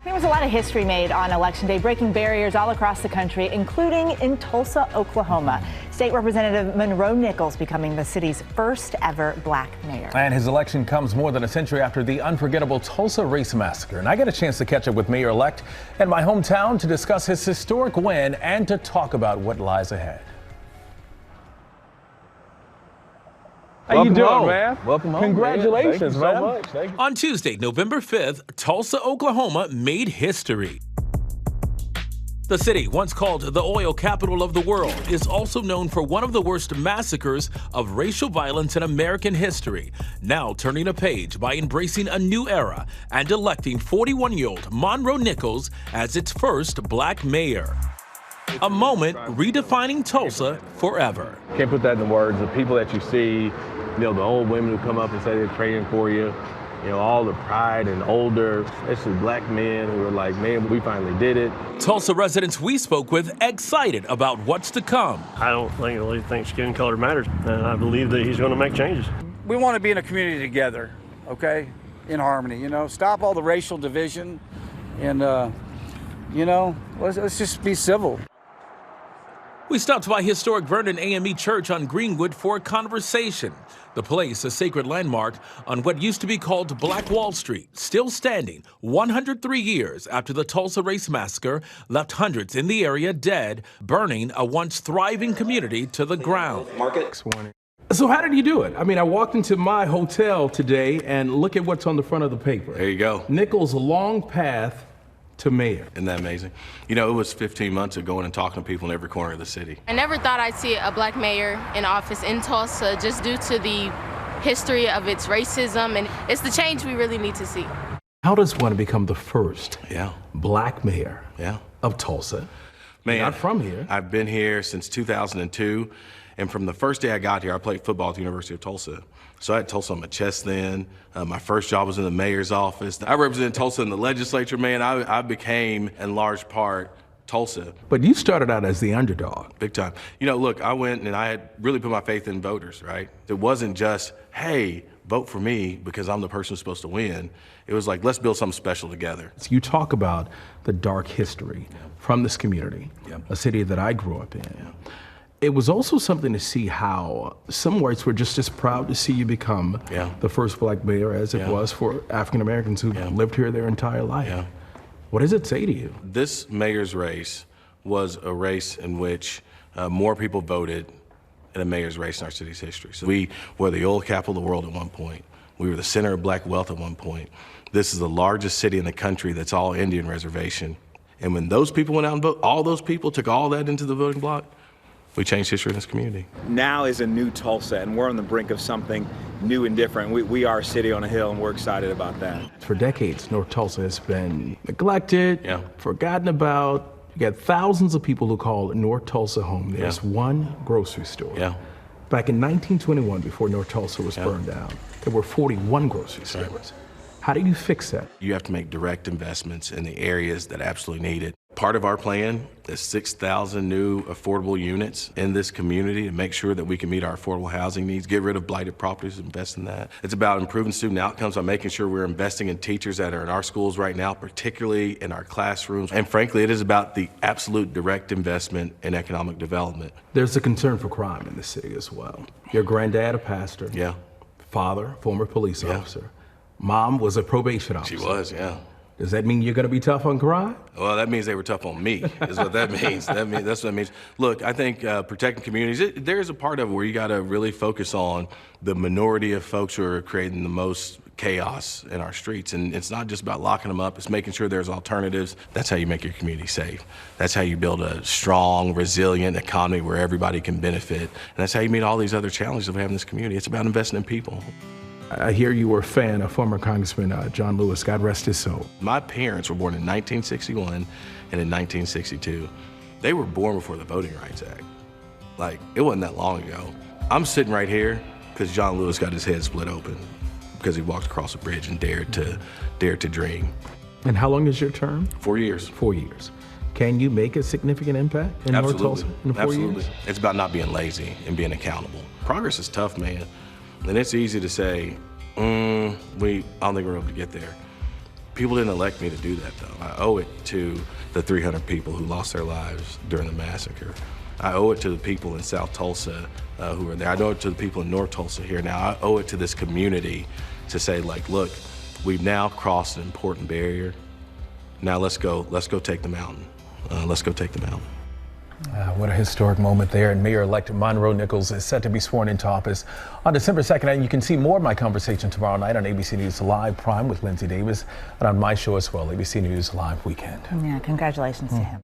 There was a lot of history made on Election Day, breaking barriers all across the country, including in Tulsa, Oklahoma. State Representative Monroe Nichols becoming the city's first ever black mayor. And his election comes more than a century after the unforgettable Tulsa Race Massacre. And I get a chance to catch up with Mayor-elect in my hometown to discuss his historic win and to talk about what lies ahead. How you doing, man? Welcome home. Congratulations, man. Thank you so much. Thank you. On Tuesday, November 5th, Tulsa, Oklahoma made history. The city, once called the oil capital of the world, is also known for one of the worst massacres of racial violence in American history, now turning a page by embracing a new era and electing 41-year-old Monroe Nichols as its first black mayor. A moment redefining Tulsa forever. Can't put that in words. The people that you see, the old women who come up and say they're praying for you, all the pride and older, especially black men who are like, man, we finally did it. Tulsa residents we spoke with excited about what's to come. I don't really think skin color matters, and I believe that he's going to make changes. We want to be in a community together, okay, in harmony, stop all the racial division and, let's just be civil. We stopped by historic Vernon AME Church on Greenwood for a conversation. The place, a sacred landmark on what used to be called Black Wall Street, still standing 103 years after the Tulsa Race Massacre left hundreds in the area dead, burning a once thriving community to the ground. So how did you do it? I mean, I walked into my hotel today and look at what's on the front of the paper. There you go. Nichols' long path to mayor. Isn't that amazing? It was 15 months of going and talking to people in every corner of the city. I never thought I'd see a black mayor in office in Tulsa just due to the history of its racism, and it's the change we really need to see. How does one become the first black mayor of Tulsa? Man, You're not from here. I've been here since 2002, and from the first day I got here, I played football at the University of Tulsa. So I had Tulsa on my chest then. My first job was in the mayor's office. I represented Tulsa in the legislature, man. I became, in large part, Tulsa. But you started out as the underdog. Big time. Look, I went and I had really put my faith in voters, right? It wasn't just, hey, vote for me because I'm the person who's supposed to win. It was like, let's build something special together. You talk about the dark history from this community, a city that I grew up in. It was also something to see how some whites were just as proud to see you become the first black mayor as it was for African Americans who lived here their entire life. What does it say to you? This mayor's race was a race in which more people voted in a mayor's race in our city's history. So we were the oil capital of the world at one point. We were the center of black wealth at one point. This is the largest city in the country that's all Indian reservation. And when those people went out and voted, all those people took all that into the voting block. We changed history in this community. Now is a new Tulsa, and we're on the brink of something new and different. We are a city on a hill, and we're excited about that. For decades, North Tulsa has been neglected, forgotten about. You got thousands of people who call North Tulsa home. There's one grocery store. Back in 1921, before North Tulsa was burned down, there were 41 grocery stores. How do you fix that? You have to make direct investments in the areas that absolutely need it. Part of our plan is 6,000 new affordable units in this community to make sure that we can meet our affordable housing needs, get rid of blighted properties, invest in that. It's about improving student outcomes by making sure we're investing in teachers that are in our schools right now, particularly in our classrooms. And frankly, it is about the absolute direct investment in economic development. There's a concern for crime in the city as well. Your granddad, a pastor. Father, former police officer. Mom was a probation officer. She was, Does that mean you're going to be tough on crime? Well, that means they were tough on me, is what that means. That's what it means. Look, I think protecting communities, there's a part of it where you got to really focus on the minority of folks who are creating the most chaos in our streets. And it's not just about locking them up, it's making sure there's alternatives. That's how you make your community safe. That's how you build a strong, resilient economy where everybody can benefit. And that's how you meet all these other challenges that we have in this community. It's about investing in people. I hear you were a fan of former Congressman John Lewis, God rest his soul. My parents were born in 1961 and in 1962. They were born before the Voting Rights Act. Like, it wasn't that long ago. I'm sitting right here because John Lewis got his head split open because he walked across a bridge and dared to dream. And how long is your term? 4 years. 4 years. Can you make a significant impact in North Tulsa in 4 years? It's about not being lazy and being accountable. Progress is tough, man. And it's easy to say, I don't think we're able to get there. People didn't elect me to do that, though. I owe it to the 300 people who lost their lives during the massacre. I owe it to the people in South Tulsa who were there. I owe it to the people in North Tulsa here now. I owe it to this community to say, like, look, we've now crossed an important barrier. Now let's go take the mountain. Let's go take the mountain. What a historic moment there. And Mayor-elect Monroe Nichols is set to be sworn into office on December 2nd. And you can see more of my conversation tomorrow night on ABC News Live Prime with Lindsay Davis and on my show as well, ABC News Live Weekend. Yeah, congratulations to him.